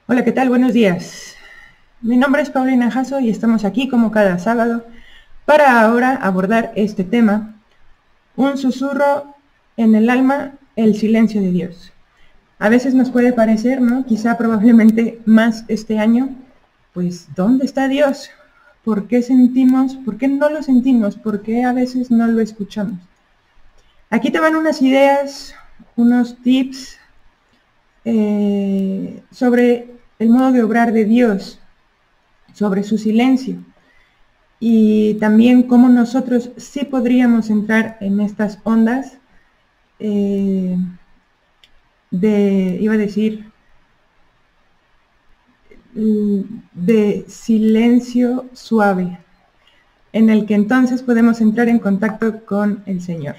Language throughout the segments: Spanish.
Hola, ¿qué tal? Buenos días. Mi nombre es Paulina Jasso y estamos aquí como cada sábado para ahora abordar este tema, un susurro en el alma, el silencio de Dios. A veces nos puede parecer, ¿no? Quizá probablemente más este año, pues ¿dónde está Dios? ¿Por qué sentimos? ¿Por qué no lo sentimos? ¿Por qué a veces no lo escuchamos? Aquí te van unas ideas, unos tips sobre el modo de obrar de Dios, sobre su silencio y también cómo nosotros sí podríamos entrar en estas ondas eh, iba a decir, de silencio suave, en el que entonces podemos entrar en contacto con el Señor.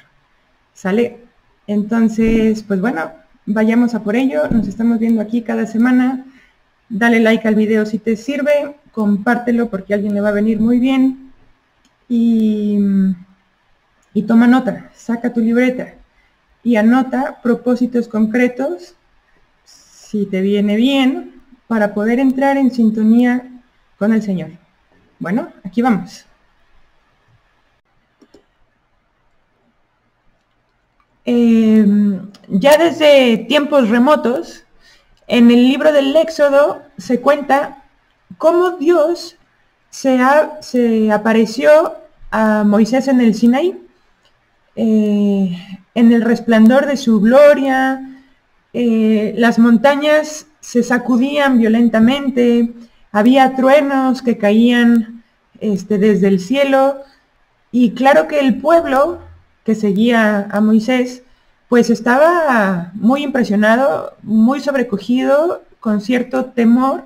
¿Sale? Entonces, pues bueno, vayamos a por ello. Nos estamos viendo aquí cada semana. Dale like al video si te sirve, compártelo porque a alguien le va a venir muy bien. Y toma nota, saca tu libreta y anota propósitos concretos, si te viene bien, para poder entrar en sintonía con el Señor. Bueno, aquí vamos. Ya desde tiempos remotos, en el libro del Éxodo se cuenta cómo Dios se apareció a Moisés en el Sinaí, en el resplandor de su gloria. Las montañas se sacudían violentamente, había truenos que caían desde el cielo, y claro que el pueblo que seguía a Moisés pues estaba muy impresionado, muy sobrecogido, con cierto temor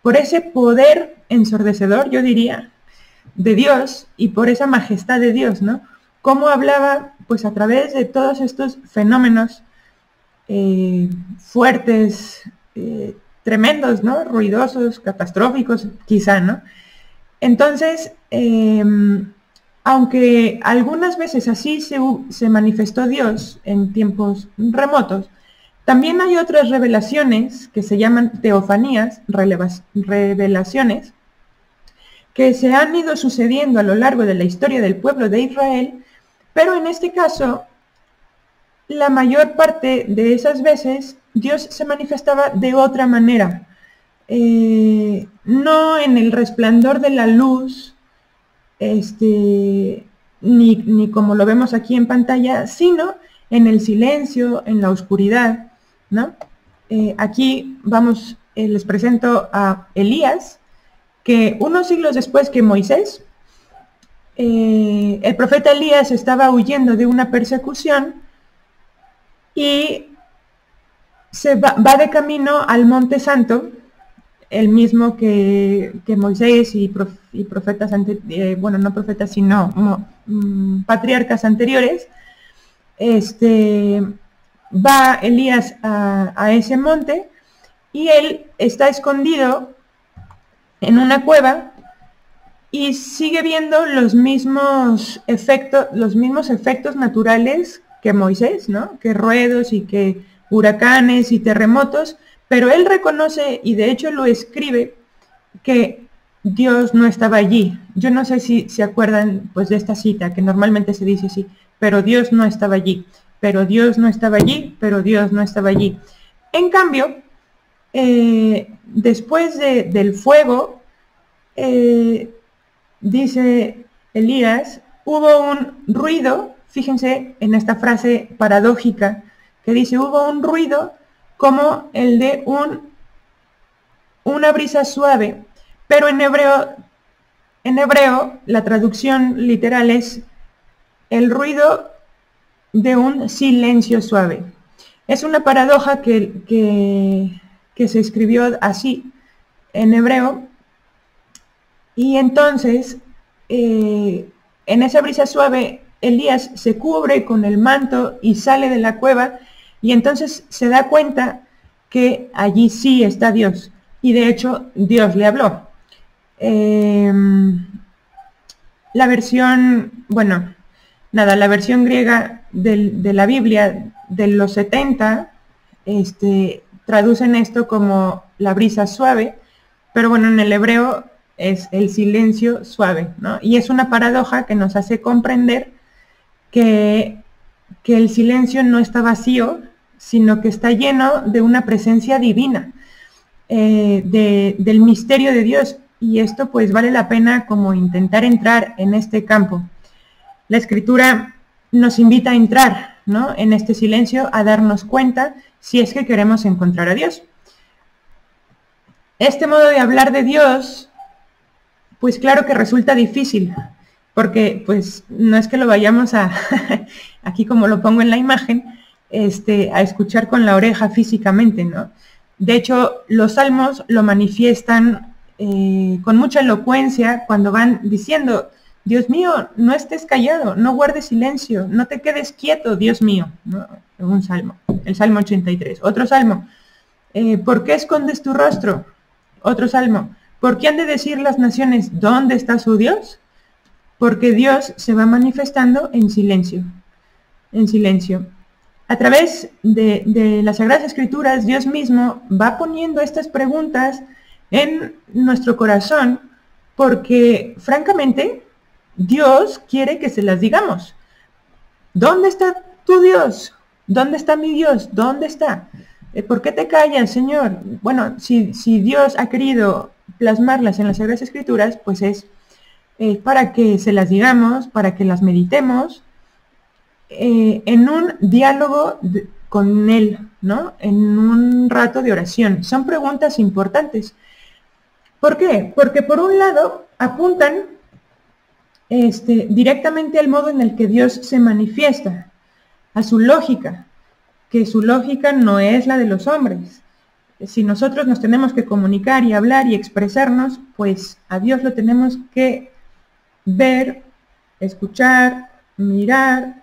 por ese poder ensordecedor, yo diría, de Dios y por esa majestad de Dios, ¿no? Cómo hablaba pues a través de todos estos fenómenos fuertes, tremendos, ¿no? Ruidosos, catastróficos, quizá, ¿no? Entonces, aunque algunas veces así se manifestó Dios en tiempos remotos, también hay otras revelaciones que se llaman teofanías, revelaciones, que se han ido sucediendo a lo largo de la historia del pueblo de Israel, pero en este caso, la mayor parte de esas veces Dios se manifestaba de otra manera, no en el resplandor de la luz, ni como lo vemos aquí en pantalla, sino en el silencio, en la oscuridad, ¿no? Aquí vamos, les presento a Elías, que unos siglos después que Moisés, el profeta Elías estaba huyendo de una persecución y se va de camino al Monte Santo, el mismo que Moisés y profetas, bueno, no profetas, sino patriarcas anteriores. Va Elías a ese monte y él está escondido en una cueva y sigue viendo los mismos efectos naturales que Moisés, ¿no? Que ruedos y que huracanes y terremotos, pero él reconoce, y de hecho lo escribe, que Dios no estaba allí. Yo no sé si se acuerdan pues de esta cita, que normalmente se dice así, pero Dios no estaba allí, pero Dios no estaba allí, pero Dios no estaba allí. En cambio, después del fuego, dice Elías, hubo un ruido, fíjense en esta frase paradójica, que dice, hubo un ruido como el de una brisa suave, pero en hebreo la traducción literal es el ruido de un silencio suave. Es una paradoja que se escribió así en hebreo, y entonces en esa brisa suave Elías se cubre con el manto y sale de la cueva, y entonces se da cuenta que allí sí está Dios, y de hecho Dios le habló. La versión, bueno, nada, la versión griega de la Biblia de los 70, traducen esto como la brisa suave, pero bueno, en el hebreo es el silencio suave, ¿no? Y es una paradoja que nos hace comprender que el silencio no está vacío, sino que está lleno de una presencia divina, del misterio de Dios. Y esto pues vale la pena como intentar entrar en este campo. La Escritura nos invita a entrar, ¿no?, en este silencio, a darnos cuenta si es que queremos encontrar a Dios. Este modo de hablar de Dios, pues claro que resulta difícil, porque pues no es que lo vayamos a, aquí como lo pongo en la imagen, a escuchar con la oreja físicamente, ¿no? De hecho, los salmos lo manifiestan con mucha elocuencia cuando van diciendo: Dios mío, no estés callado, no guardes silencio, no te quedes quieto, Dios mío, ¿no? Un salmo, el Salmo 83. Otro salmo: ¿por qué escondes tu rostro? Otro salmo: ¿por qué han de decir las naciones, ¿dónde está su Dios? Porque Dios se va manifestando en silencio, en silencio. A través de las Sagradas Escrituras, Dios mismo va poniendo estas preguntas en nuestro corazón, porque francamente Dios quiere que se las digamos. ¿Dónde está tu Dios? ¿Dónde está mi Dios? ¿Dónde está? ¿Por qué te callas, Señor? Bueno, si Dios ha querido plasmarlas en las Sagradas Escrituras, pues es para que se las digamos, para que las meditemos, en un diálogo con Él, ¿no? En un rato de oración. Son preguntas importantes. ¿Por qué? Porque por un lado apuntan directamente al modo en el que Dios se manifiesta, a su lógica, que su lógica no es la de los hombres. Si nosotros nos tenemos que comunicar y hablar y expresarnos, pues a Dios lo tenemos que ver, escuchar, mirar,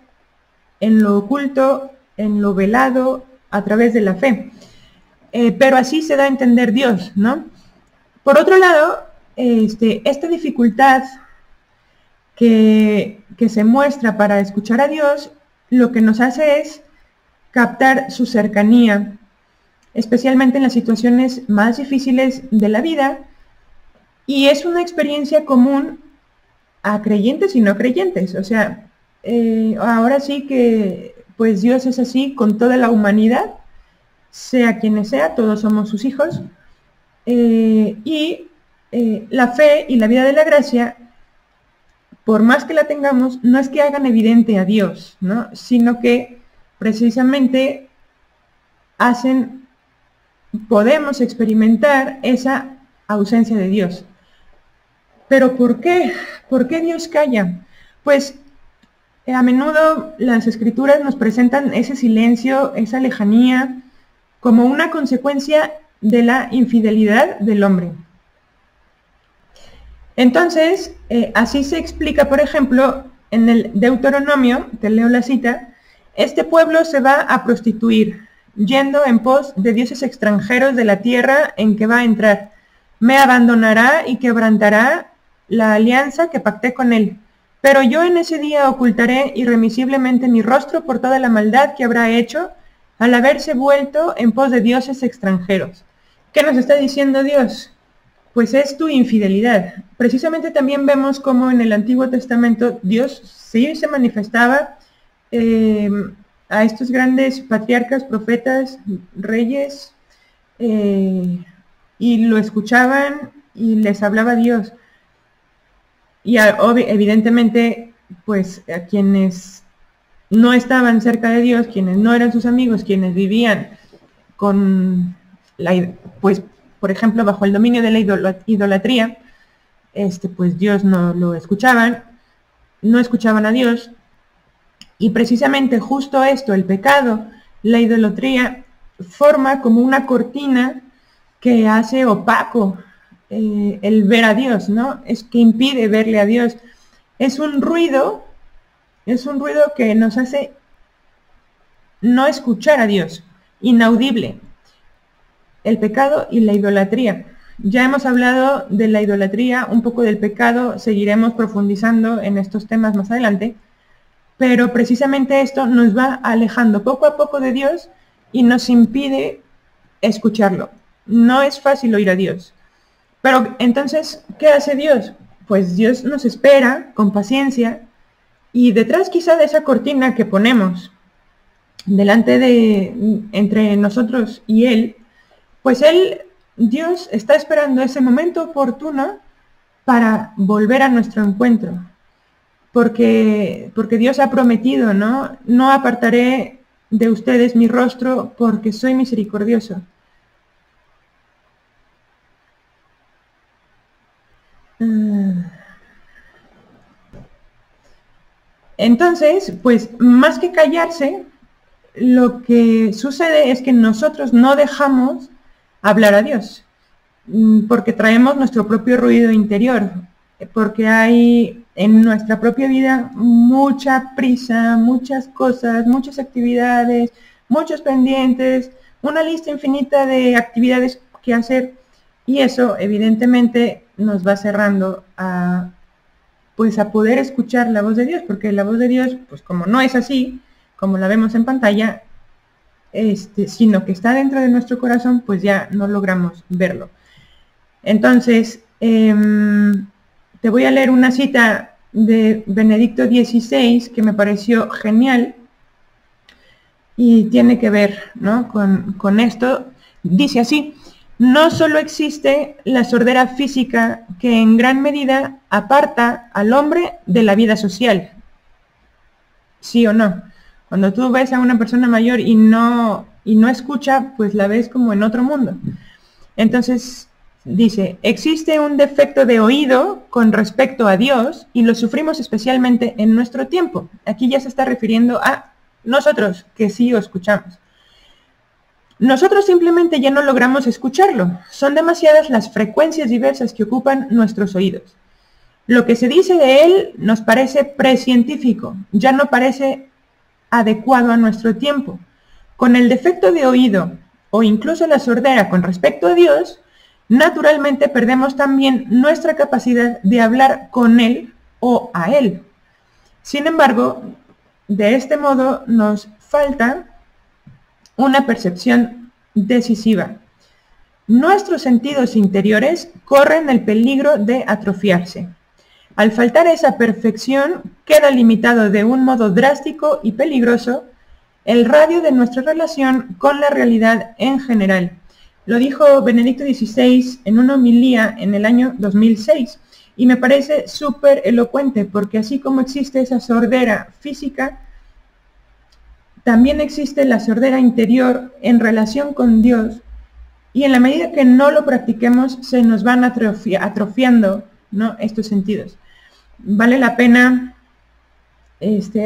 en lo oculto, en lo velado, a través de la fe. Pero así se da a entender Dios, ¿no? Por otro lado, esta dificultad que se muestra para escuchar a Dios, lo que nos hace es captar su cercanía, especialmente en las situaciones más difíciles de la vida, y es una experiencia común a creyentes y no creyentes. O sea, ahora sí que pues Dios es así con toda la humanidad, sea quienes sea, todos somos sus hijos, y la fe y la vida de la gracia, por más que la tengamos, no es que hagan evidente a Dios, ¿no?, sino que precisamente podemos experimentar esa ausencia de Dios. ¿Pero por qué? ¿Por qué Dios calla? Pues a menudo las Escrituras nos presentan ese silencio, esa lejanía, como una consecuencia de la infidelidad del hombre. Entonces, así se explica, por ejemplo, en el Deuteronomio, te leo la cita: este pueblo se va a prostituir, yendo en pos de dioses extranjeros de la tierra en que va a entrar. Me abandonará y quebrantará la alianza que pacté con él. Pero yo en ese día ocultaré irremisiblemente mi rostro por toda la maldad que habrá hecho al haberse vuelto en pos de dioses extranjeros. ¿Qué nos está diciendo Dios? Pues es tu infidelidad. Precisamente también vemos cómo en el Antiguo Testamento Dios sí se manifestaba a estos grandes patriarcas, profetas, reyes, y lo escuchaban y les hablaba Dios. Y evidentemente, pues a quienes no estaban cerca de Dios, quienes no eran sus amigos, quienes vivían con pues por ejemplo bajo el dominio de la idolatría, pues Dios no lo escuchaban, no escuchaban a Dios. Y precisamente justo esto, el pecado, la idolatría, forma como una cortina que hace opaco el ver a Dios, ¿no? Es que impide verle a Dios. Es un ruido que nos hace no escuchar a Dios, inaudible. El pecado y la idolatría. Ya hemos hablado de la idolatría, un poco del pecado, seguiremos profundizando en estos temas más adelante, pero precisamente esto nos va alejando poco a poco de Dios y nos impide escucharlo. No es fácil oír a Dios. Pero entonces, ¿qué hace Dios? Pues Dios nos espera con paciencia y detrás quizá de esa cortina que ponemos delante de, entre nosotros y Él, pues Dios está esperando ese momento oportuno para volver a nuestro encuentro. Porque Dios ha prometido, ¿no? No apartaré de ustedes mi rostro porque soy misericordioso. Entonces, pues más que callarse, lo que sucede es que nosotros no dejamos hablar a Dios, porque traemos nuestro propio ruido interior, porque hay en nuestra propia vida mucha prisa, muchas cosas, muchas actividades, muchos pendientes, una lista infinita de actividades que hacer, y eso evidentemente nos va cerrando a poder escuchar la voz de Dios, porque la voz de Dios, pues como no es así, como la vemos en pantalla, sino que está dentro de nuestro corazón, pues ya no logramos verlo. Entonces, te voy a leer una cita de Benedicto XVI que me pareció genial y tiene que ver, ¿no?, con esto. Dice así: no solo existe la sordera física que en gran medida aparta al hombre de la vida social. ¿Sí o no? Cuando tú ves a una persona mayor y no escucha, pues la ves como en otro mundo. Entonces, dice, existe un defecto de oído con respecto a Dios y lo sufrimos especialmente en nuestro tiempo. Aquí ya se está refiriendo a nosotros, que sí o escuchamos. Nosotros simplemente ya no logramos escucharlo. Son demasiadas las frecuencias diversas que ocupan nuestros oídos. Lo que se dice de él nos parece precientífico, ya no parece adecuado a nuestro tiempo. Con el defecto de oído o incluso la sordera con respecto a Dios, naturalmente perdemos también nuestra capacidad de hablar con Él o a Él. Sin embargo, de este modo nos falta una percepción decisiva. Nuestros sentidos interiores corren el peligro de atrofiarse. Al faltar esa perfección, queda limitado de un modo drástico y peligroso el radio de nuestra relación con la realidad en general. Lo dijo Benedicto XVI en una homilía en el año 2006 y me parece súper elocuente, porque así como existe esa sordera física, también existe la sordera interior en relación con Dios, y en la medida que no lo practiquemos se nos van atrofiando, ¿no?, estos sentidos. Vale la pena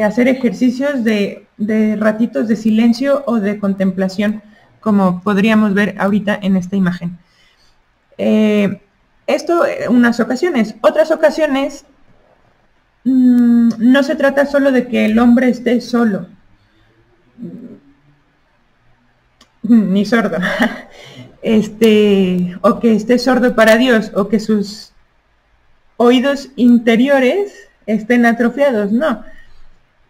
hacer ejercicios de ratitos de silencio o de contemplación, como podríamos ver ahorita en esta imagen. Esto unas ocasiones. Otras ocasiones no se trata solo de que el hombre esté solo, ni sordo, o que esté sordo para Dios, o que sus oídos interiores estén atrofiados, no.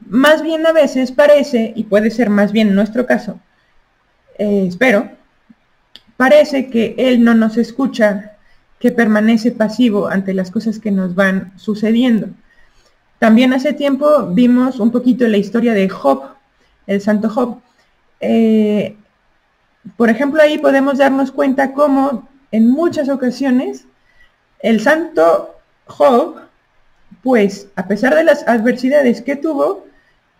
Más bien a veces parece, y puede ser más bien nuestro caso, espero, parece que Él no nos escucha, que permanece pasivo ante las cosas que nos van sucediendo. También hace tiempo vimos un poquito la historia de Job, el santo Job. Por ejemplo, ahí podemos darnos cuenta cómo en muchas ocasiones el santo Job, pues a pesar de las adversidades que tuvo,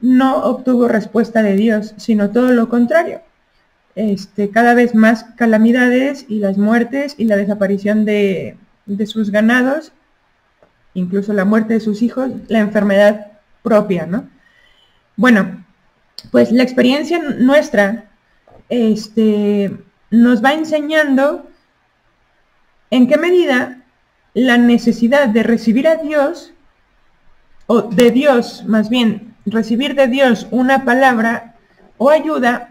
no obtuvo respuesta de Dios, sino todo lo contrario. Cada vez más calamidades y las muertes y la desaparición de sus ganados, incluso la muerte de sus hijos, la enfermedad propia, ¿no? Bueno, pues la experiencia nuestra nos va enseñando en qué medida la necesidad de recibir a Dios, o de Dios, más bien, recibir de Dios una palabra o ayuda,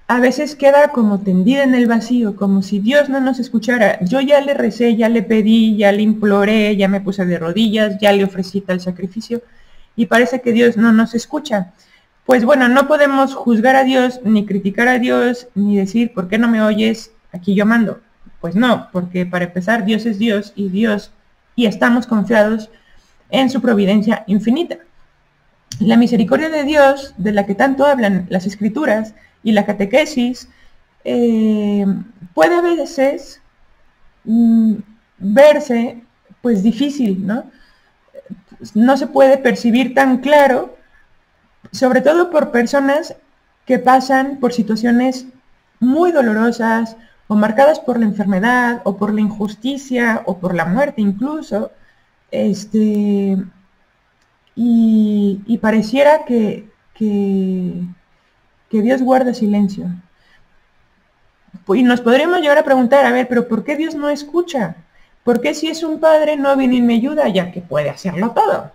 a veces queda como tendida en el vacío, como si Dios no nos escuchara. Yo ya le recé, ya le pedí, ya le imploré, ya me puse de rodillas, ya le ofrecí tal sacrificio, y parece que Dios no nos escucha. Pues bueno, no podemos juzgar a Dios, ni criticar a Dios, ni decir, ¿por qué no me oyes? aquí yo mando. Pues no, porque para empezar Dios es Dios y estamos confiados en su providencia infinita. La misericordia de Dios, de la que tanto hablan las Escrituras y la catequesis, puede a veces verse pues difícil, ¿no? No se puede percibir tan claro, sobre todo por personas que pasan por situaciones muy dolorosas o marcadas por la enfermedad o por la injusticia o por la muerte incluso, y pareciera que Dios guarda silencio. Y nos podríamos llegar a preguntar, a ver, pero ¿por qué Dios no escucha? ¿Por qué si es un padre no viene y me ayuda ya que puede hacerlo todo?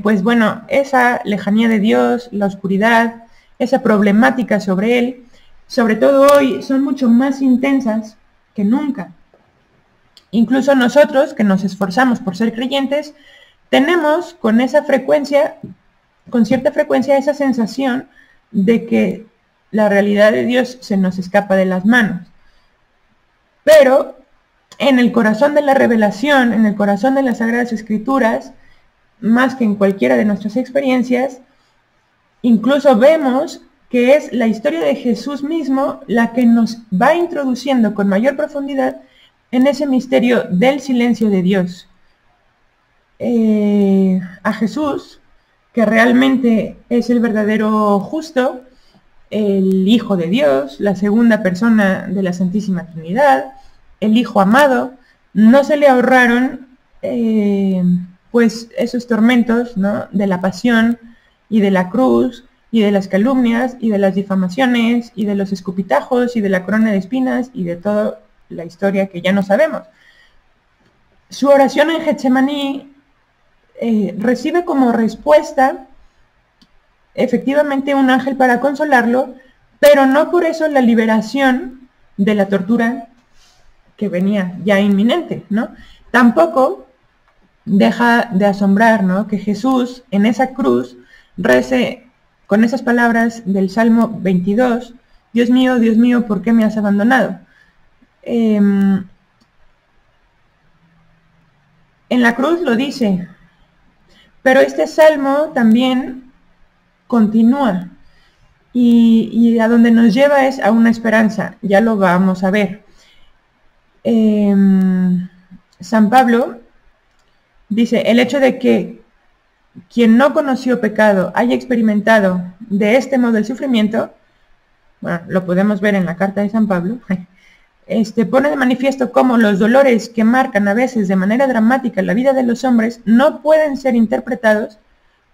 Pues bueno, esa lejanía de Dios, la oscuridad, esa problemática sobre Él, sobre todo hoy, son mucho más intensas que nunca. Incluso nosotros, que nos esforzamos por ser creyentes, tenemos con esa frecuencia, con cierta frecuencia, esa sensación de que la realidad de Dios se nos escapa de las manos. Pero en el corazón de la revelación, en el corazón de las Sagradas Escrituras, más que en cualquiera de nuestras experiencias, incluso vemos que es la historia de Jesús mismo la que nos va introduciendo con mayor profundidad en ese misterio del silencio de Dios. A Jesús, que realmente es el verdadero justo, el Hijo de Dios, la segunda persona de la Santísima Trinidad, el Hijo amado, no se le ahorraron pues esos tormentos, ¿no?, de la pasión y de la cruz y de las calumnias y de las difamaciones y de los escupitajos y de la corona de espinas y de toda la historia que ya no sabemos. Su oración en Getsemaní recibe como respuesta efectivamente un ángel para consolarlo, pero no por eso la liberación de la tortura que venía ya inminente, ¿no? Tampoco deja de asombrar, ¿no?, que Jesús en esa cruz rece con esas palabras del Salmo 22, Dios mío, ¿por qué me has abandonado? En la cruz lo dice, pero este salmo también continúa y a donde nos lleva es a una esperanza, ya lo vamos a ver. San Pablo dice, el hecho de que quien no conoció pecado haya experimentado de este modo el sufrimiento, bueno, lo podemos ver en la carta de San Pablo, pone de manifiesto cómo los dolores que marcan a veces de manera dramática la vida de los hombres no pueden ser interpretados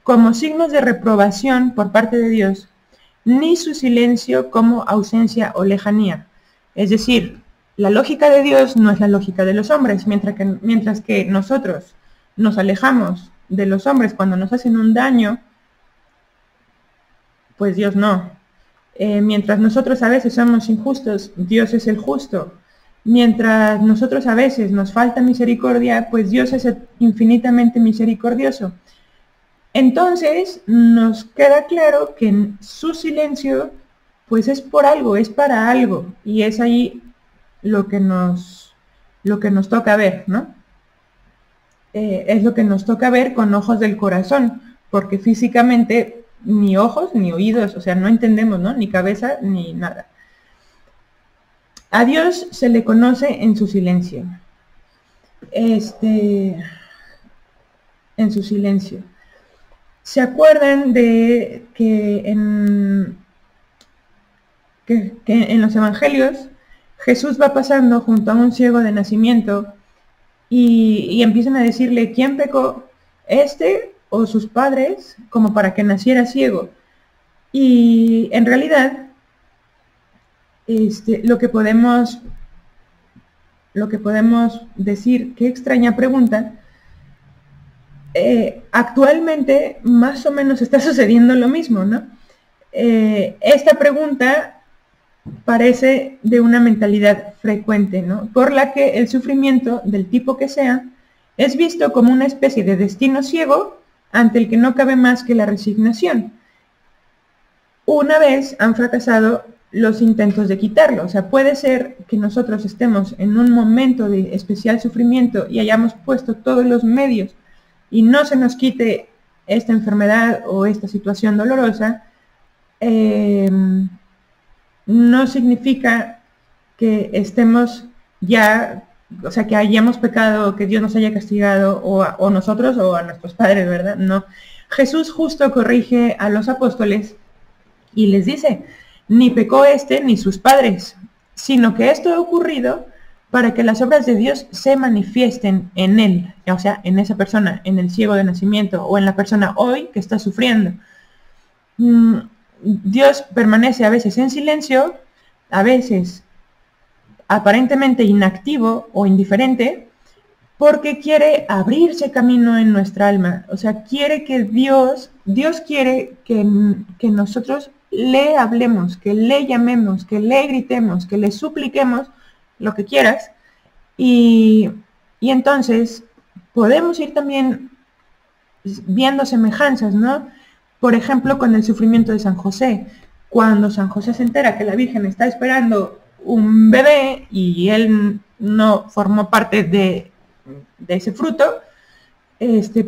como signos de reprobación por parte de Dios, ni su silencio como ausencia o lejanía. Es decir, la lógica de Dios no es la lógica de los hombres, mientras que nosotros nos alejamos de los hombres cuando nos hacen un daño, pues Dios no. Mientras nosotros a veces somos injustos, Dios es el justo. Mientras nosotros a veces nos falta misericordia, pues Dios es infinitamente misericordioso. Entonces nos queda claro que su silencio pues es por algo, es para algo, y es ahí lo que nos toca ver, ¿no? Es lo que nos toca ver con ojos del corazón, porque físicamente ni ojos ni oídos, o sea, no entendemos, ¿no?, ni cabeza ni nada. A Dios se le conoce en su silencio. En su silencio. ¿Se acuerdan de que en los evangelios Jesús va pasando junto a un ciego de nacimiento y empiezan a decirle, ¿quién pecó? O sus padres, como para que naciera ciego? Y en realidad, lo que podemos decir, qué extraña pregunta, actualmente más o menos está sucediendo lo mismo, ¿no? Esta pregunta parece de una mentalidad frecuente, ¿no?, por la que el sufrimiento, del tipo que sea, es visto como una especie de destino ciego ante el que no cabe más que la resignación. Una vez han fracasado los intentos de quitarlo. O sea, puede ser que nosotros estemos en un momento de especial sufrimiento y hayamos puesto todos los medios y no se nos quite esta enfermedad o esta situación dolorosa, no significa que estemos ya, o sea, que hayamos pecado, que Dios nos haya castigado, o nosotros o a nuestros padres, ¿verdad? No. Jesús justo corrige a los apóstoles y les dice, ni pecó este ni sus padres, sino que esto ha ocurrido para que las obras de Dios se manifiesten en él, o sea, en esa persona, en el ciego de nacimiento o en la persona hoy que está sufriendo. Dios permanece a veces en silencio, a veces aparentemente inactivo o indiferente, porque quiere abrirse camino en nuestra alma. O sea, quiere que Dios quiere que nosotros le hablemos, que le llamemos, que le gritemos, que le supliquemos, lo que quieras, y entonces podemos ir también viendo semejanzas, ¿no? Por ejemplo, con el sufrimiento de San José. Cuando San José se entera que la Virgen está esperando un bebé y él no formó parte de ese fruto,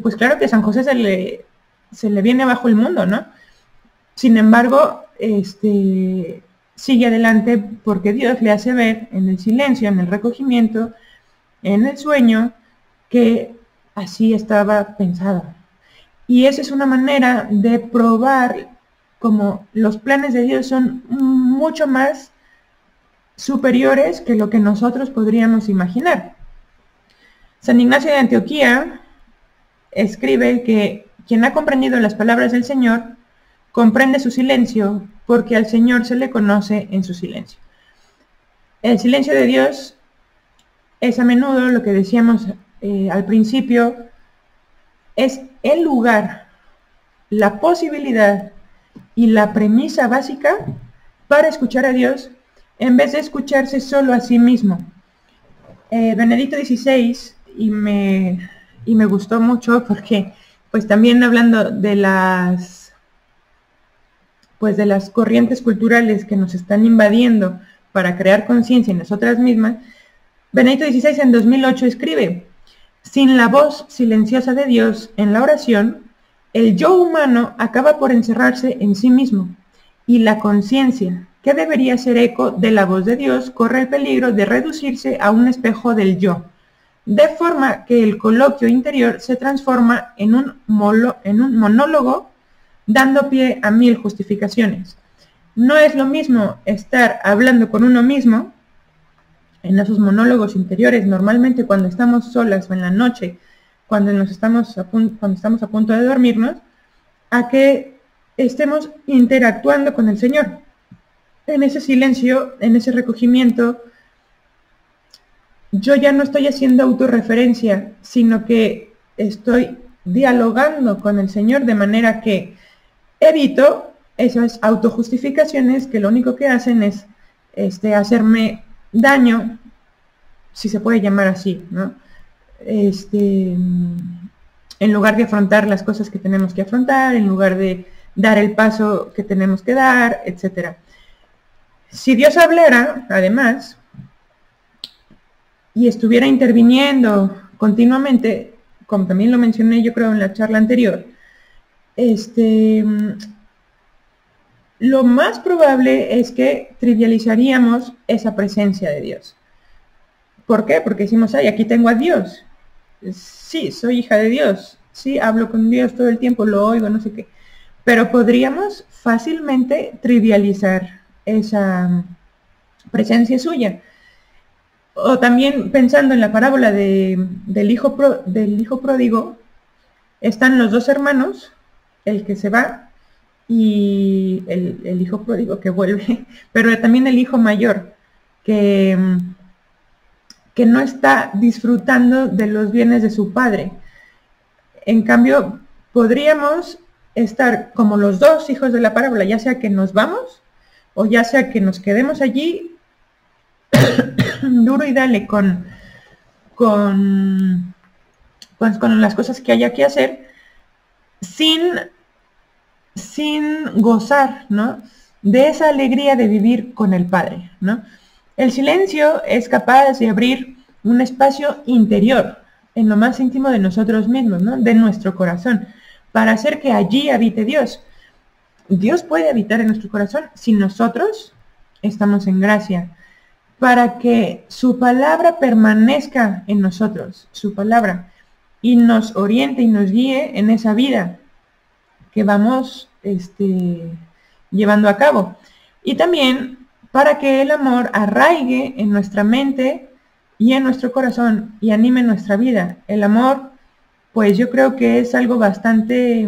pues claro que San José se le viene abajo el mundo, ¿no? Sin embargo, sigue adelante porque Dios le hace ver en el silencio, en el recogimiento, en el sueño, que así estaba pensado. Y esa es una manera de probar como los planes de Dios son mucho más superiores que lo que nosotros podríamos imaginar. San Ignacio de Antioquía escribe que quien ha comprendido las palabras del Señor comprende su silencio, porque al Señor se le conoce en su silencio. El silencio de Dios es a menudo, lo que decíamos al principio, es el lugar, la posibilidad y la premisa básica para escuchar a Dios en vez de escucharse solo a sí mismo. Benedicto XVI, y me gustó mucho porque pues también hablando de las corrientes culturales que nos están invadiendo para crear conciencia en nosotras mismas, Benedicto XVI en 2008 escribe: sin la voz silenciosa de Dios en la oración, el yo humano acaba por encerrarse en sí mismo, y la conciencia, que debería ser eco de la voz de Dios, corre el peligro de reducirse a un espejo del yo, de forma que el coloquio interior se transforma en un monólogo, dando pie a 1000 justificaciones. No es lo mismo estar hablando con uno mismo, en esos monólogos interiores, normalmente cuando estamos solas o en la noche, cuando estamos a punto de dormirnos, a que estemos interactuando con el Señor. En ese silencio, en ese recogimiento, yo ya no estoy haciendo autorreferencia, sino que estoy dialogando con el Señor de manera que evito esas autojustificaciones que lo único que hacen es hacerme daño, si se puede llamar así, ¿no? En lugar de afrontar las cosas que tenemos que afrontar, en lugar de dar el paso que tenemos que dar, etc. Si Dios hablara, además, y estuviera interviniendo continuamente, como también lo mencioné yo creo en la charla anterior, lo más probable es que trivializaríamos esa presencia de Dios. ¿Por qué? Porque decimos, ay, aquí tengo a Dios. Sí, soy hija de Dios. Sí, hablo con Dios todo el tiempo, lo oigo, no sé qué. Pero podríamos fácilmente trivializar esa presencia suya. O también pensando en la parábola del hijo pródigo, están los dos hermanos, el que se va y el hijo pródigo que vuelve, pero también el hijo mayor, que no está disfrutando de los bienes de su padre. En cambio, podríamos estar como los dos hijos de la parábola, ya sea que nos vamos o ya sea que nos quedemos allí duro y dale con las cosas que haya que hacer sin gozar, ¿no? de esa alegría de vivir con el Padre, ¿no? El silencio es capaz de abrir un espacio interior en lo más íntimo de nosotros mismos, ¿no? De nuestro corazón, para hacer que allí habite Dios. Dios puede habitar en nuestro corazón si nosotros estamos en gracia, para que su palabra permanezca en nosotros, su palabra, y nos oriente y nos guíe en esa vida que vamos llevando a cabo. Y también para que el amor arraigue en nuestra mente y en nuestro corazón y anime nuestra vida. El amor, pues yo creo que es algo bastante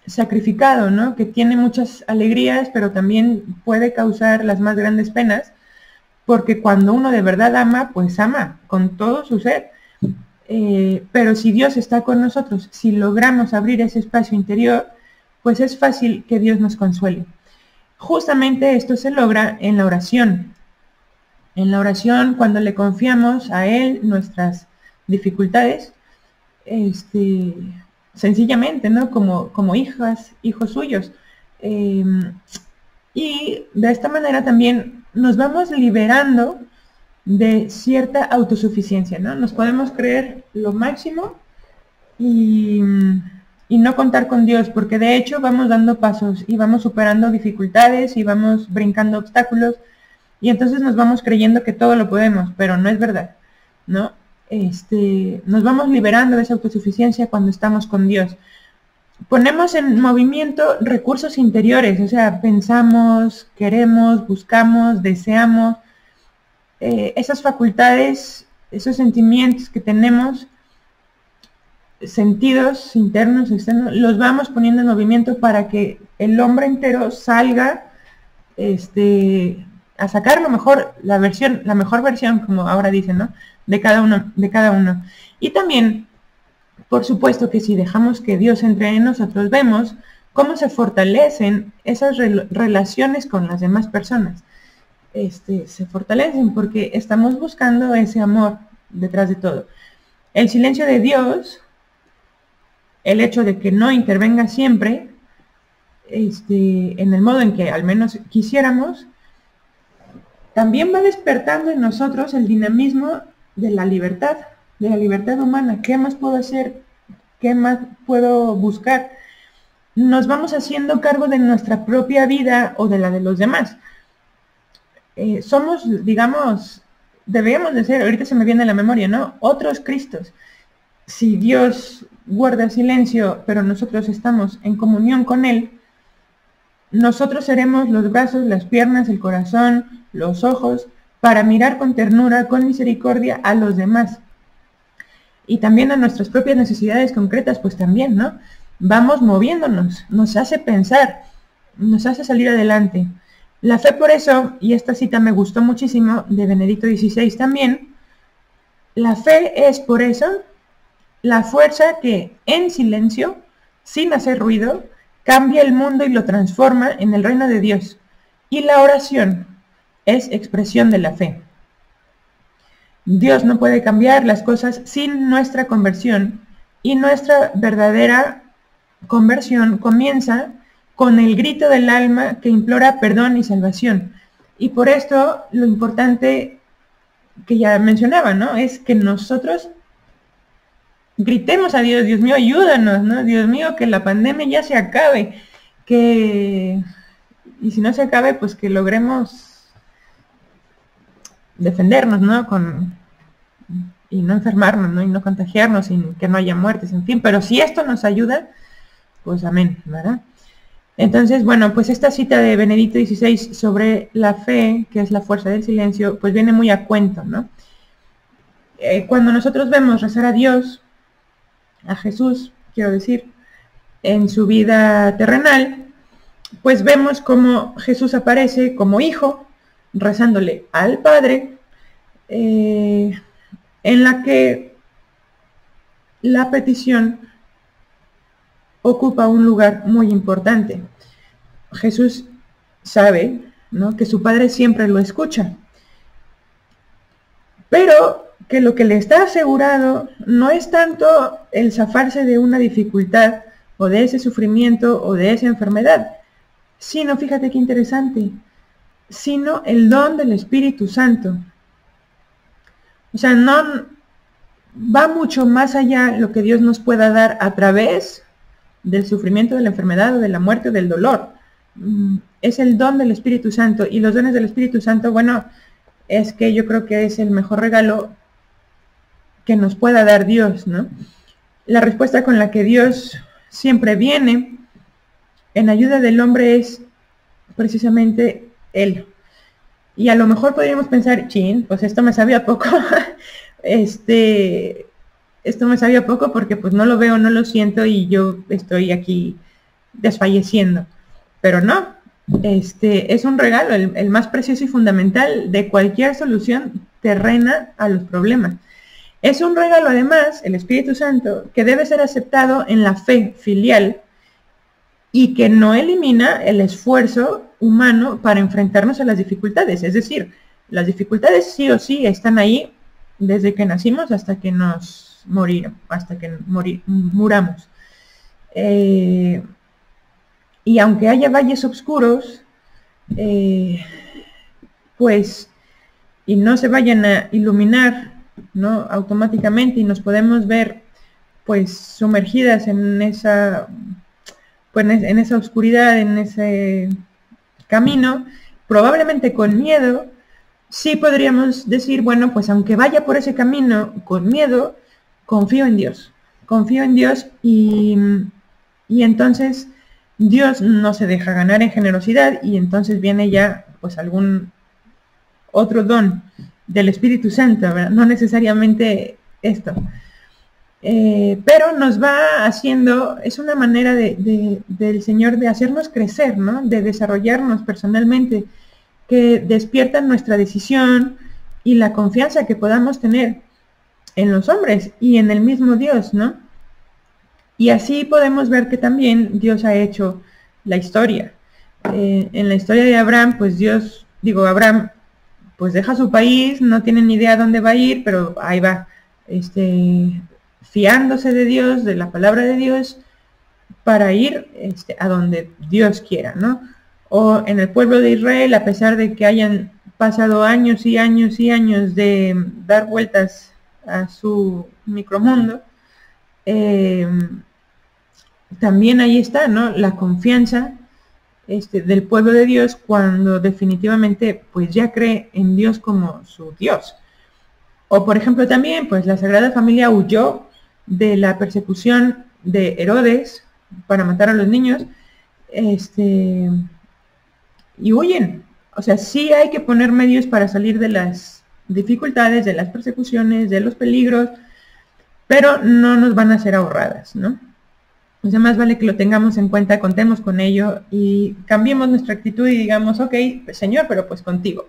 sacrificado, ¿no? Que tiene muchas alegrías, pero también puede causar las más grandes penas, porque cuando uno de verdad ama, pues ama con todo su ser. Pero si Dios está con nosotros, si logramos abrir ese espacio interior, pues es fácil que Dios nos consuele. Justamente esto se logra en la oración. En la oración, cuando le confiamos a Él nuestras dificultades, sencillamente, ¿no? Como hijos suyos. Y de esta manera también nos vamos liberando de cierta autosuficiencia, ¿no? Nos podemos creer lo máximo y no contar con Dios, porque de hecho vamos dando pasos y vamos superando dificultades y vamos brincando obstáculos y entonces nos vamos creyendo que todo lo podemos, pero no es verdad, ¿no? Nos vamos liberando de esa autosuficiencia cuando estamos con Dios. Ponemos en movimiento recursos interiores, o sea, pensamos, queremos, buscamos, deseamos. Esas facultades, esos sentimientos que tenemos, sentidos internos, externos, los vamos poniendo en movimiento para que el hombre entero salga a sacar lo mejor, la mejor versión, como ahora dicen, ¿no? De cada uno. Y también, por supuesto que si dejamos que Dios entre en nosotros, vemos cómo se fortalecen esas relaciones con las demás personas. Se fortalecen porque estamos buscando ese amor detrás de todo. El silencio de Dios, el hecho de que no intervenga siempre, en el modo en que al menos quisiéramos, también va despertando en nosotros el dinamismo de la libertad humana. ¿Qué más puedo hacer? ¿Qué más puedo buscar? Nos vamos haciendo cargo de nuestra propia vida o de la de los demás. Somos, digamos, debemos de ser, ahorita se me viene a la memoria, ¿no? Otros Cristos. Si Dios guarda silencio, pero nosotros estamos en comunión con Él, nosotros seremos los brazos, las piernas, el corazón, los ojos, para mirar con ternura, con misericordia a los demás. Y también a nuestras propias necesidades concretas, pues también, ¿no? Vamos moviéndonos, nos hace pensar, nos hace salir adelante. La fe por eso, y esta cita me gustó muchísimo, de Benedicto XVI también, la fe es por eso la fuerza que en silencio, sin hacer ruido, cambia el mundo y lo transforma en el reino de Dios. Y la oración es expresión de la fe. Dios no puede cambiar las cosas sin nuestra conversión, y nuestra verdadera conversión comienza con el grito del alma que implora perdón y salvación. Y por esto lo importante que ya mencionaba, ¿no? Es que nosotros gritemos a Dios, Dios mío, ayúdanos, ¿no? Dios mío, que la pandemia ya se acabe, y si no se acabe, pues que logremos defendernos, ¿no? Y no enfermarnos, ¿no? Y no contagiarnos, y que no haya muertes, en fin. Pero si esto nos ayuda, pues amén, ¿verdad? Entonces, bueno, pues esta cita de Benedicto XVI sobre la fe, que es la fuerza del silencio, pues viene muy a cuento, ¿no? Cuando nosotros vemos rezar a Dios, a Jesús, quiero decir, en su vida terrenal, pues vemos cómo Jesús aparece como hijo, rezándole al Padre, en la que la petición ocupa un lugar muy importante. Jesús sabe, ¿no?, que su Padre siempre lo escucha, pero que lo que le está asegurado no es tanto el zafarse de una dificultad o de ese sufrimiento o de esa enfermedad, sino, fíjate qué interesante, sino el don del Espíritu Santo. O sea, no va mucho más allá lo que Dios nos pueda dar a través del sufrimiento, de la enfermedad o de la muerte o del dolor. Es el don del Espíritu Santo, y los dones del Espíritu Santo, bueno, es que yo creo que es el mejor regalo que nos pueda dar Dios, ¿no? La respuesta con la que Dios siempre viene en ayuda del hombre es precisamente Él. Y a lo mejor podríamos pensar, chin, pues esto me sabía poco, esto me sabía poco porque pues no lo veo, no lo siento y yo estoy aquí desfalleciendo. Pero no, es un regalo, el más precioso y fundamental de cualquier solución terrena a los problemas. Es un regalo además, el Espíritu Santo, que debe ser aceptado en la fe filial y que no elimina el esfuerzo humano para enfrentarnos a las dificultades. Es decir, las dificultades sí o sí están ahí desde que nacimos hasta que nos muramos. Y aunque haya valles oscuros, pues, y no se vayan a iluminar, ¿no?, automáticamente, y nos podemos ver pues sumergidas en esa, pues, en esa oscuridad, en ese camino, probablemente con miedo, sí podríamos decir, bueno, pues aunque vaya por ese camino con miedo, confío en Dios y entonces Dios no se deja ganar en generosidad, y entonces viene ya pues algún otro don del Espíritu Santo, ¿verdad? No necesariamente esto, pero nos va haciendo, es una manera del Señor de hacernos crecer, ¿no?, de desarrollarnos personalmente, que despiertan nuestra decisión y la confianza que podamos tener en los hombres y en el mismo Dios, ¿no? Y así podemos ver que también Dios ha hecho la historia. En la historia de Abraham, pues Abraham pues deja su país, no tiene ni idea dónde va a ir, pero ahí va, fiándose de Dios, de la palabra de Dios, para ir a donde Dios quiera, ¿no? O en el pueblo de Israel, a pesar de que hayan pasado años y años y años de dar vueltas a su micromundo, también ahí está, ¿no?, la confianza del pueblo de Dios, cuando definitivamente pues ya cree en Dios como su Dios. O por ejemplo también, pues la Sagrada Familia huyó de la persecución de Herodes para matar a los niños, y huyen. O sea, sí hay que poner medios para salir de las dificultades, de las persecuciones, de los peligros, pero no nos van a ser ahorradas, ¿no? O sea, más vale que lo tengamos en cuenta, contemos con ello y cambiemos nuestra actitud y digamos, ok, pues, Señor, pero pues contigo.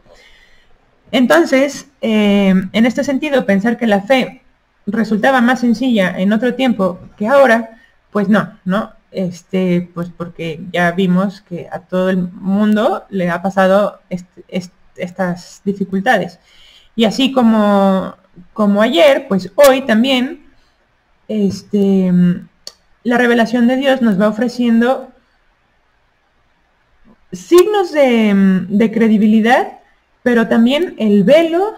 Entonces, en este sentido, pensar que la fe resultaba más sencilla en otro tiempo que ahora, pues no, pues porque ya vimos que a todo el mundo le ha pasado estas dificultades. Y así como ayer, pues hoy también, la revelación de Dios nos va ofreciendo signos de credibilidad, pero también el velo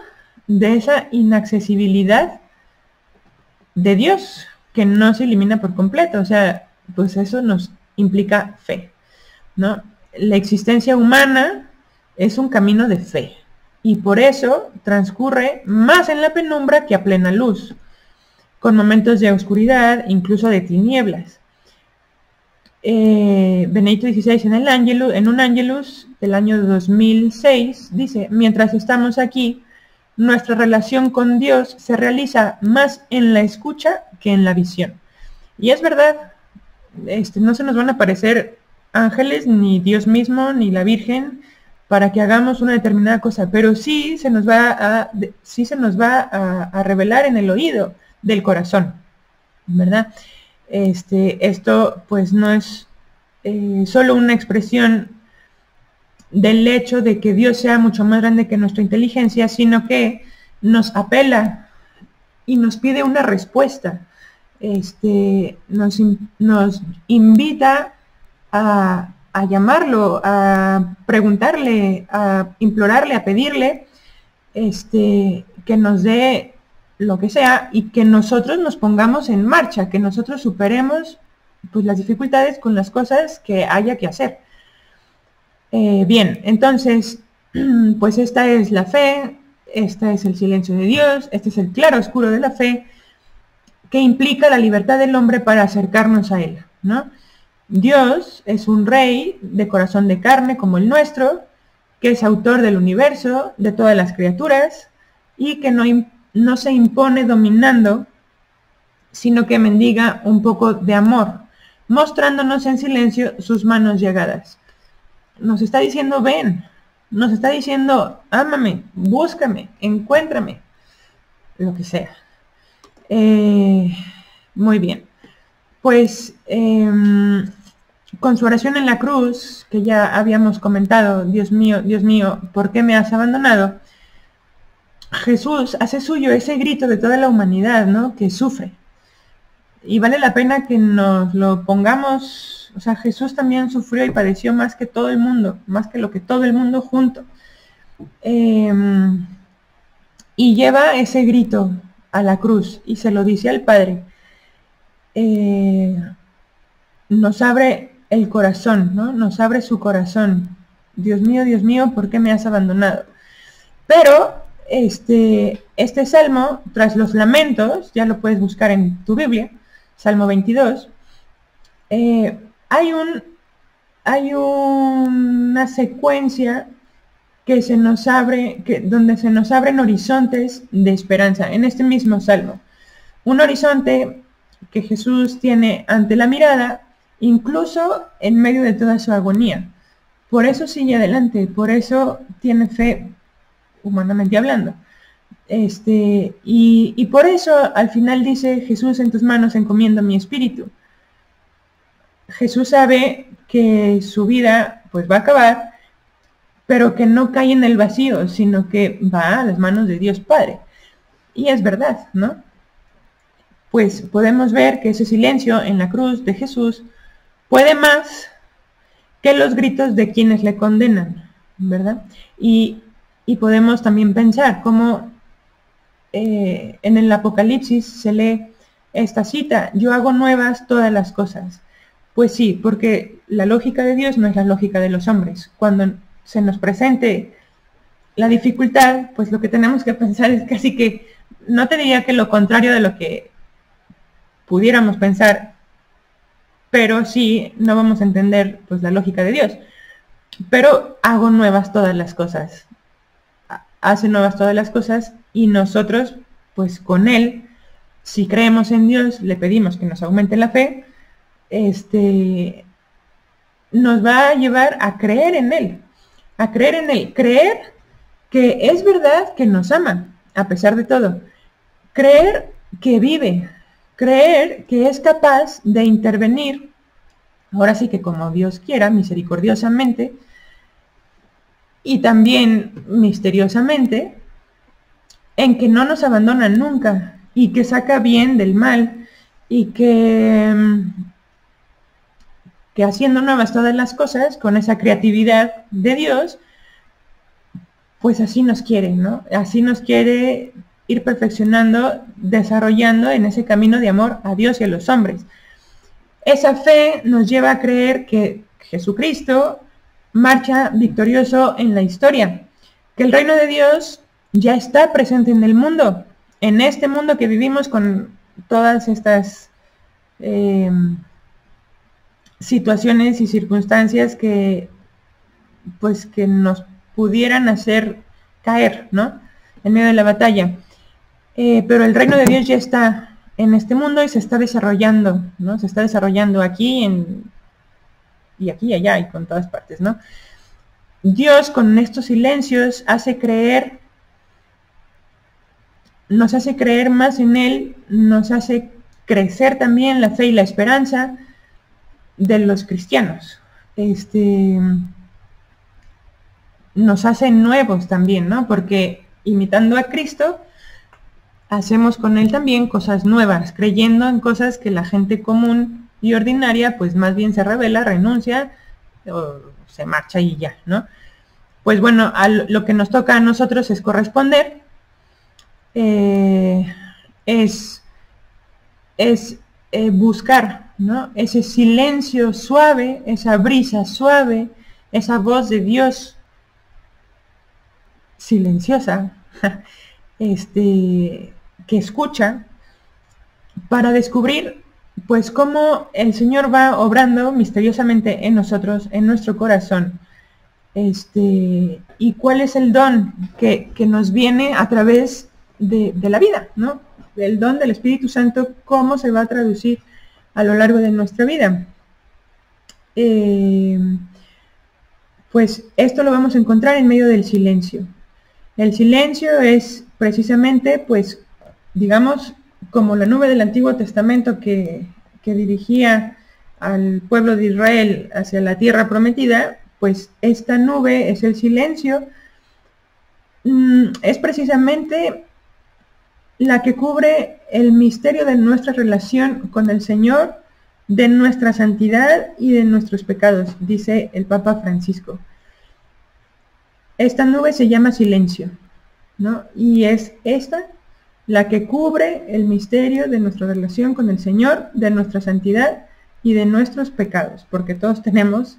de esa inaccesibilidad de Dios, que no se elimina por completo. O sea, pues eso nos implica fe, ¿no? La existencia humana es un camino de fe, y por eso transcurre más en la penumbra que a plena luz, con momentos de oscuridad, incluso de tinieblas. Benedicto XVI en un Ángelus del año 2006 dice: mientras estamos aquí, nuestra relación con Dios se realiza más en la escucha que en la visión. Y es verdad, no se nos van a aparecer ángeles, ni Dios mismo, ni la Virgen, para que hagamos una determinada cosa, pero sí se nos va a revelar en el oído del corazón, ¿verdad? Esto pues no es solo una expresión del hecho de que Dios sea mucho más grande que nuestra inteligencia, sino que nos apela y nos pide una respuesta. Nos invita a a llamarlo, a preguntarle, a implorarle, a pedirle, que nos dé lo que sea y que nosotros nos pongamos en marcha, que nosotros superemos pues las dificultades con las cosas que haya que hacer. Bien, entonces, pues esta es la fe, este es el silencio de Dios, este es el claro oscuro de la fe, que implica la libertad del hombre para acercarnos a Él, ¿no? Dios es un rey de corazón de carne como el nuestro, que es autor del universo, de todas las criaturas, y que no se impone dominando, sino que mendiga un poco de amor, mostrándonos en silencio sus manos llegadas. Nos está diciendo, ven, nos está diciendo, ámame, búscame, encuéntrame, lo que sea. Muy bien. Pues con su oración en la cruz, que ya habíamos comentado, Dios mío, ¿por qué me has abandonado? Jesús hace suyo ese grito de toda la humanidad, ¿no? Que sufre. Y vale la pena que nos lo pongamos, o sea, Jesús también sufrió y padeció más que todo el mundo, más que lo que todo el mundo junto. Y lleva ese grito a la cruz y se lo dice al Padre. Nos abre el corazón, ¿no? Nos abre su corazón. Dios mío, ¿por qué me has abandonado? Pero este salmo, tras los lamentos, ya lo puedes buscar en tu Biblia, Salmo 22, hay una secuencia que se nos abre, donde se nos abren horizontes de esperanza, en este mismo salmo. Un horizonte que Jesús tiene ante la mirada, incluso en medio de toda su agonía. Por eso sigue adelante, por eso tiene fe, humanamente hablando. Y por eso al final dice, Jesús, en tus manos encomiendo mi espíritu. Jesús sabe que su vida pues va a acabar, pero que no cae en el vacío, sino que va a las manos de Dios Padre. Y es verdad, ¿no? Pues podemos ver que ese silencio en la cruz de Jesús puede más que los gritos de quienes le condenan, ¿verdad? Y podemos también pensar cómo en el Apocalipsis se lee esta cita, yo hago nuevas todas las cosas. Pues sí, porque la lógica de Dios no es la lógica de los hombres. Cuando se nos presente la dificultad, pues lo que tenemos que pensar es casi que, no te diría que lo contrario de lo que pudiéramos pensar, pero sí no vamos a entender pues la lógica de Dios. Pero hago nuevas todas las cosas. Hace nuevas todas las cosas y nosotros, pues con Él, si creemos en Dios, le pedimos que nos aumente la fe, nos va a llevar a creer en Él, creer que es verdad que nos ama, a pesar de todo, creer que vive, creer que es capaz de intervenir, ahora sí que como Dios quiera, misericordiosamente, y también misteriosamente, en que no nos abandona nunca, y que saca bien del mal, y que haciendo nuevas todas las cosas, con esa creatividad de Dios, pues así nos quiere, ¿no? Así nos quiere ir perfeccionando, desarrollando en ese camino de amor a Dios y a los hombres. Esa fe nos lleva a creer que Jesucristo marcha victorioso en la historia, que el reino de Dios ya está presente en el mundo, en este mundo que vivimos con todas estas situaciones y circunstancias que pues que nos pudieran hacer caer, ¿no? En medio de la batalla. Pero el reino de Dios ya está en este mundo y se está desarrollando, ¿no? Se está desarrollando aquí y aquí y allá y con todas partes, ¿no? Dios con estos silencios nos hace creer más en Él, nos hace crecer también la fe y la esperanza de los cristianos. Nos hace nuevos también, ¿no? Porque imitando a Cristo, hacemos con Él también cosas nuevas, creyendo en cosas que la gente común y ordinaria, pues más bien se revela, renuncia o se marcha y ya, ¿no? Pues bueno, lo que nos toca a nosotros es corresponder, es buscar, ¿no? Ese silencio suave, esa brisa suave, esa voz de Dios silenciosa, que escucha, para descubrir pues cómo el Señor va obrando misteriosamente en nosotros, en nuestro corazón, y cuál es el don que nos viene a través de la vida, ¿no? El don del Espíritu Santo, cómo se va a traducir a lo largo de nuestra vida. Pues esto lo vamos a encontrar en medio del silencio. El silencio es precisamente, pues, digamos, como la nube del Antiguo Testamento que dirigía al pueblo de Israel hacia la tierra prometida, pues esta nube es el silencio, es precisamente la que cubre el misterio de nuestra relación con el Señor, de nuestra santidad y de nuestros pecados, dice el Papa Francisco. Esta nube se llama silencio, ¿no? Y es esta la que cubre el misterio de nuestra relación con el Señor, de nuestra santidad y de nuestros pecados, porque todos tenemos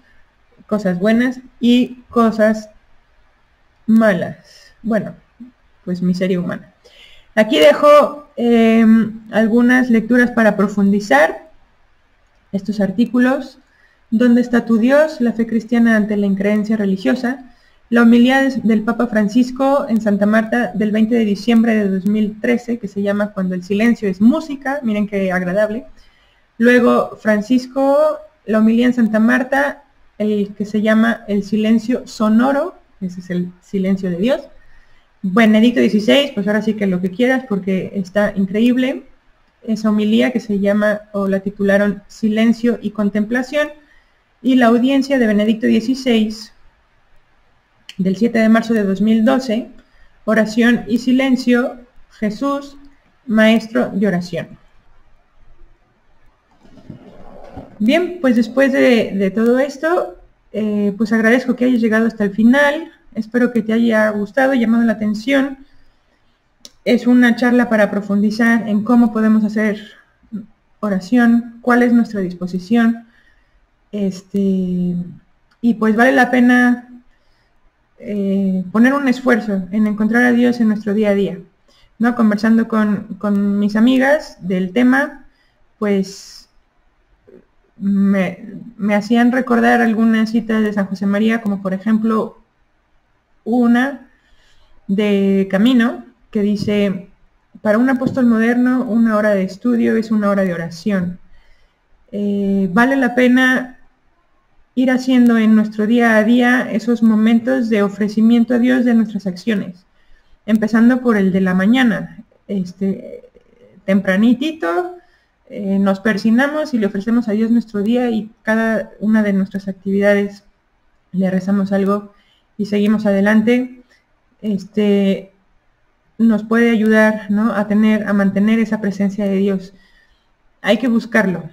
cosas buenas y cosas malas. Bueno, pues miseria humana. Aquí dejo algunas lecturas para profundizar estos artículos. ¿Dónde está tu Dios? La fe cristiana ante la increencia religiosa. La homilía del Papa Francisco en Santa Marta del 20 de diciembre de 2013, que se llama Cuando el silencio es música. Miren qué agradable. Luego Francisco, la homilía en Santa Marta, el que se llama El silencio sonoro, ese es el silencio de Dios. Benedicto XVI, pues ahora sí que lo que quieras porque está increíble. Esa homilía que se llama, o la titularon Silencio y Contemplación. Y la audiencia de Benedicto XVI, del 7 de marzo de 2012, Oración y Silencio, Jesús, Maestro de Oración. Bien, pues después de todo esto, pues agradezco que hayas llegado hasta el final. Espero que te haya gustado, llamado la atención. Es una charla para profundizar en cómo podemos hacer oración, cuál es nuestra disposición. Y pues vale la pena poner un esfuerzo en encontrar a Dios en nuestro día a día, ¿no? Conversando con mis amigas del tema, pues me hacían recordar algunas citas de San José María, como por ejemplo una de Camino, que dice: para un apóstol moderno, una hora de estudio es una hora de oración. Vale la pena ir haciendo en nuestro día a día esos momentos de ofrecimiento a Dios de nuestras acciones, empezando por el de la mañana. Tempranitito nos persignamos y le ofrecemos a Dios nuestro día, y cada una de nuestras actividades le rezamos algo y seguimos adelante. Nos puede ayudar, ¿no?, a mantener esa presencia de Dios. Hay que buscarlo.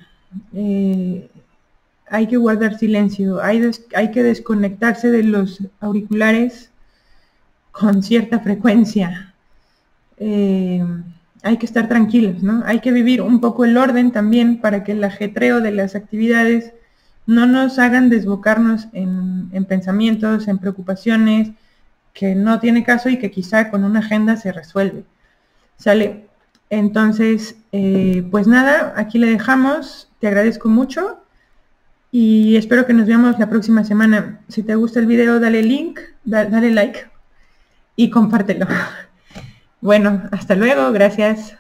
Hay que guardar silencio, hay que desconectarse de los auriculares con cierta frecuencia. Hay que estar tranquilos, ¿no? Hay que vivir un poco el orden también, para que el ajetreo de las actividades no nos hagan desbocarnos en pensamientos, en preocupaciones, que no tiene caso y que quizá con una agenda se resuelve. ¿Sale? Entonces, pues nada, aquí le dejamos. Te agradezco mucho y espero que nos veamos la próxima semana. Si te gusta el video, dale like y compártelo. Bueno, hasta luego, gracias.